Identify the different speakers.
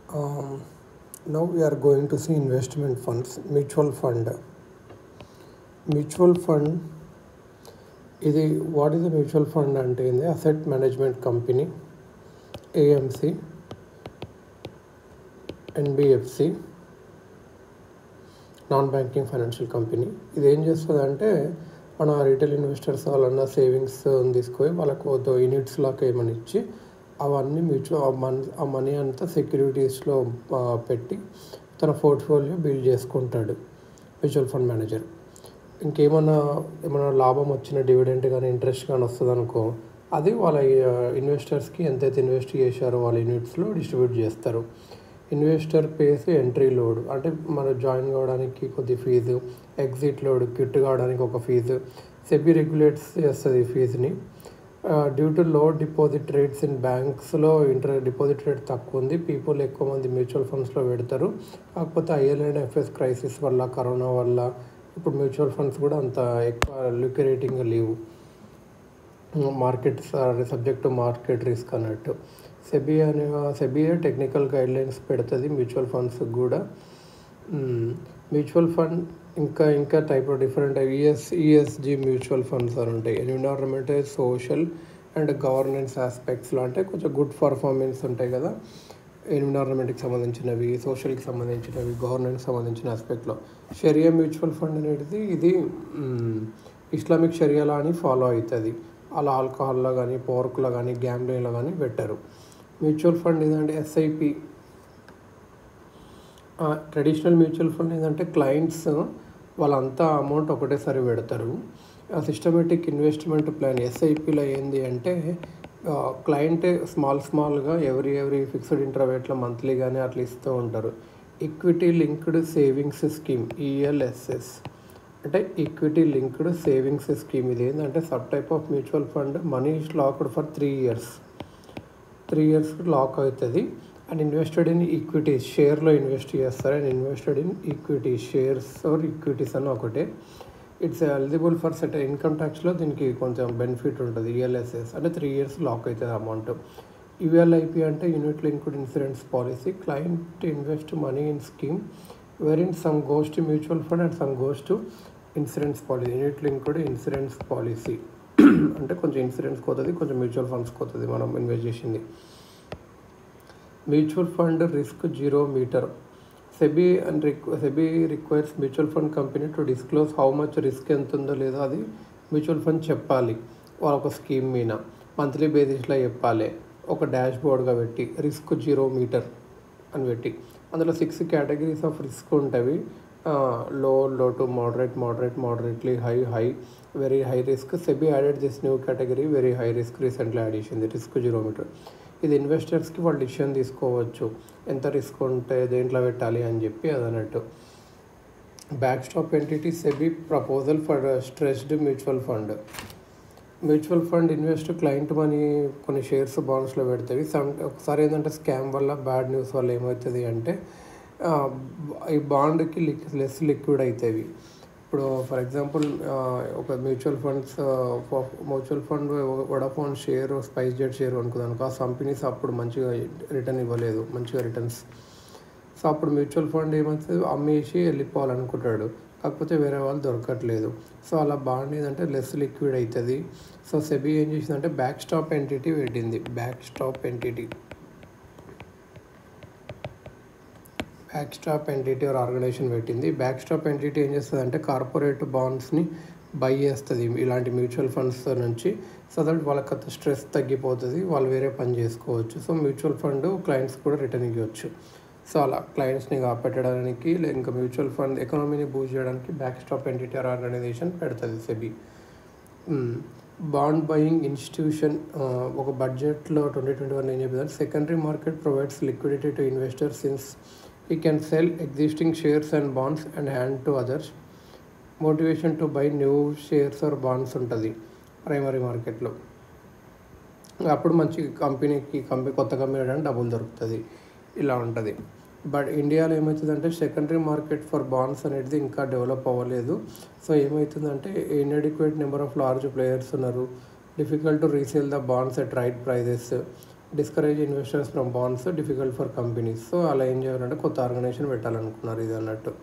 Speaker 1: Um, Now we are going to see investment funds, mutual fund. Mutual fund ఇది what is the mutual fund అంటే ఏంది? Asset management company, AMC, NBFC, non banking financial company. ఇది ఏం చేస్తుంది అంటే మన retail investors వాళ్ళన్న savings తీసుకొని వాళ్ళకు యూనిట్స్ లాగా ఏమని ఇచ్చి అవన్నీ ఆ మనీ అంతా సెక్యూరిటీస్లో పెట్టి తన పోర్ట్ఫోలియో బిల్డ్ చేసుకుంటాడు మ్యూచువల్ ఫండ్ మేనేజర్. ఏమైనా లాభం వచ్చిన డివిడెంట్ కానీ ఇంట్రెస్ట్ కానీ వస్తుంది అనుకో, అది వాళ్ళ ఇన్వెస్టర్స్కి ఎంతైతే ఇన్వెస్ట్ చేశారో వాళ్ళ యూనిట్స్లో డిస్ట్రిబ్యూట్ చేస్తారు. ఇన్వెస్టర్ పేస్ ఎంట్రీ లోడ్ అంటే మనం జాయిన్ కావడానికి కొద్ది ఫీజు, ఎగ్జిట్ లోడ్ క్విట్ కావడానికి ఒక ఫీజు, సెబీ రెగ్యులేట్స్ చేస్తుంది ఈ ఫీజుని. Due to low deposit rates in బ్యాంక్స్లో డిపాజిట్ రేట్ తక్కువ ఉంది, పీపుల్ ఎక్కువ మంది మ్యూచువల్ ఫండ్స్లో పెడతారు. కాకపోతే ఐఎల్ఎంఎఫ్ఎస్ క్రైసిస్ వల్ల, కరోనా వల్ల ఇప్పుడు మ్యూచువల్ ఫండ్స్ కూడా అంత ఎక్కువ లిక్విడిటీగా లేవు. Market subject to market risk అన్నట్టు. సెబీ టెక్నికల్ గైడ్లైన్స్ పెడుతుంది మ్యూచువల్ ఫండ్స్కి కూడా. మ్యూచువల్ ఫండ్ ఇంకా type of different ESG mutual funds అని ఉంటాయి. ఎన్విరాన్మెంటల్, సోషల్ అండ్ గవర్నెన్స్ ఆస్పెక్ట్స్లో అంటే కొంచెం గుడ్ పర్ఫార్మెన్స్ ఉంటాయి కదా, ఎన్విరాన్మెంట్కి సంబంధించినవి, సోషల్కి సంబంధించినవి, గవర్నెన్స్ సంబంధించిన ఆస్పెక్ట్లో. షరియా మ్యూచువల్ ఫండ్ అనేది ఇది ఇస్లామిక్ షరియాలా అని ఫాలో అవుతుంది. అలా ఆల్కహాల్లో కానీ, పోర్క్లో కానీ, గ్యాంబ్లింగ్లో కానీ పెట్టారు. మ్యూచువల్ ఫండ్ ఏంటంటే ఎస్ఐపి. ట్రెడిషనల్ మ్యూచువల్ ఫండ్ ఏంటంటే క్లయింట్స్ వాళ్ళంతా అమౌంట్ ఒకటేసారి పెడతారు. సిస్టమేటిక్ ఇన్వెస్ట్మెంట్ ప్లాన్ ఎస్ఐపిలో ఏంది అంటే క్లయింట్ స్మాల్గా ఎవ్రీ ఫిక్స్డ్ ఇంటర్వెట్లో మంత్లీ కానీ అట్లా ఇస్తూ ఉంటారు. Equity linked savings scheme, ELSS అంటే ఈక్విటీ లింక్డ్ సేవింగ్స్ స్కీమ్. ఇది ఏంటంటే sub type of mutual fund. Money is locked for 3 years. 3 years lock అవుతుంది. అండ్ ఇన్వెస్టెడ్ ఇన్ ఈక్విటీస్, షేర్లో ఇన్వెస్ట్ చేస్తారు. And invested in equity shares or equities అని ఒకటే. It's eligible for set income ట్యాక్స్లో దీనికి కొంచెం బెనిఫిట్ ఉంటుంది. ఈఎల్ఎస్ఎస్ అంటే 3 years లాక్ అవుతుంది అమౌంట్. యుఎల్ఐపి అంటే unit linked insurance policy. Client invest money in scheme where in some goes to mutual fund and some goes to insurance policy. Unit linked insurance policy అంటే కొంచెం insurance పోతుంది, కొంచెం mutual funds పోతుంది మనం invest చేసింది. Mutual fund risk zero meter. SEBI requires mutual fund company to disclose how much risk ఎంత ఉందో లేదో అది మ్యూచువల్ ఫండ్ చెప్పాలి. ఒక స్కీమ్ మీద మంత్లీ బేసిస్లో చెప్పాలి, ఒక డాష్ బోర్డ్గా పెట్టి రిస్క్ జీరో మీటర్ అని పెట్టి. అందులో 6 categories ఆఫ్ రిస్క్ ఉంటాయి. లో to moderately high, very high risk. SEBI added this new category very high risk recently add చేసింది, రిస్క్ జీరో మీటర్. ఇది ఇన్వెస్టర్స్కి వాళ్ళు డిసిషన్ తీసుకోవచ్చు ఎంత రిస్క్ ఉంటే దేంట్లో పెట్టాలి అని చెప్పి అదన్నట్టు. Back stop entity SEBI proposal for stressed mutual fund. Mutual fund invest client money కొన్ని షేర్స్ బాండ్స్లో పెడతాయి. ఒకసారి ఏంటంటే స్కామ్ వల్ల, బ్యాడ్ న్యూస్ వల్ల ఏమవుతుంది అంటే ఈ బాండ్కి లెస్ లిక్విడ్ అవుతాయి. ఇప్పుడు ఫర్ ఎగ్జాంపుల్ ఒక mutual fund Vodafone share, spice jet share అనుకున్నాను. ఆ కంపెనీస్ అప్పుడు మంచిగా రిటర్న్ ఇవ్వలేదు, మంచిగా రిటర్న్స్. సో అప్పుడు మ్యూచువల్ ఫండ్ ఏమవుతుంది, అమ్మేసి వెళ్ళిపోవాలనుకుంటాడు, కాకపోతే వేరే వాళ్ళు దొరకట్లేదు. సో అలా బాండ్ ఏంటంటే లెస్ లిక్విడ్ అవుతుంది. సో సెబీ ఏం చేసిందంటే బ్యాక్ స్టాప్ ఎంటిటీ పెట్టింది. Back stop entity or organisation పెట్టింది. బ్యాక్ స్టాప్ ఎంటిటీ ఏం చేస్తుంది అంటే కార్పొరేట్ బాండ్స్ని బై చేస్తుంది ఇలాంటి మ్యూచువల్ ఫండ్స్ నుంచి. సో దట్ వాళ్ళకి అంత స్ట్రెస్ తగ్గిపోతుంది, వాళ్ళు వేరే పని చేసుకోవచ్చు. సో మ్యూచువల్ ఫండ్ క్లయింట్స్ కూడా రిటర్న్ ఇవ్వచ్చు. సో అలా క్లయింట్స్ని కాపాడడానికి ఇంకా మ్యూచువల్ ఫండ్ ఎకానమీని బూస్ట్ చేయడానికి back stop entity or organisation పెడుతుంది సెబీ. బాండ్ బయింగ్ ఇన్స్టిట్యూషన్ ఒక బడ్జెట్లో 2021 ఏం చెప్పిందంటే secondary market provides liquidity to investors since he can sell existing shares and bonds and hand to others. Motivation to buy new shares or bonds ఉంటుంది primary మార్కెట్లో. అప్పుడు మంచి కొత్త కంపెనీ డబ్బులు దొరుకుతుంది, ఇలా ఉంటుంది. బట్ ఇండియాలో ఏమవుతుందంటే సెకండరీ మార్కెట్ ఫర్ బాండ్స్ అనేది ఇంకా డెవలప్ అవ్వలేదు. సో ఏమవుతుందంటే inadequate number of large players ఉన్నారు. Difficult to resale the bonds at right prices. Discourage investors from bonds, difficult for companies. So అలా ఏం చేయాలంటే కొత్త ఆర్గనైజేషన్ పెట్టాలనుకున్నారు ఇది అన్నట్టు.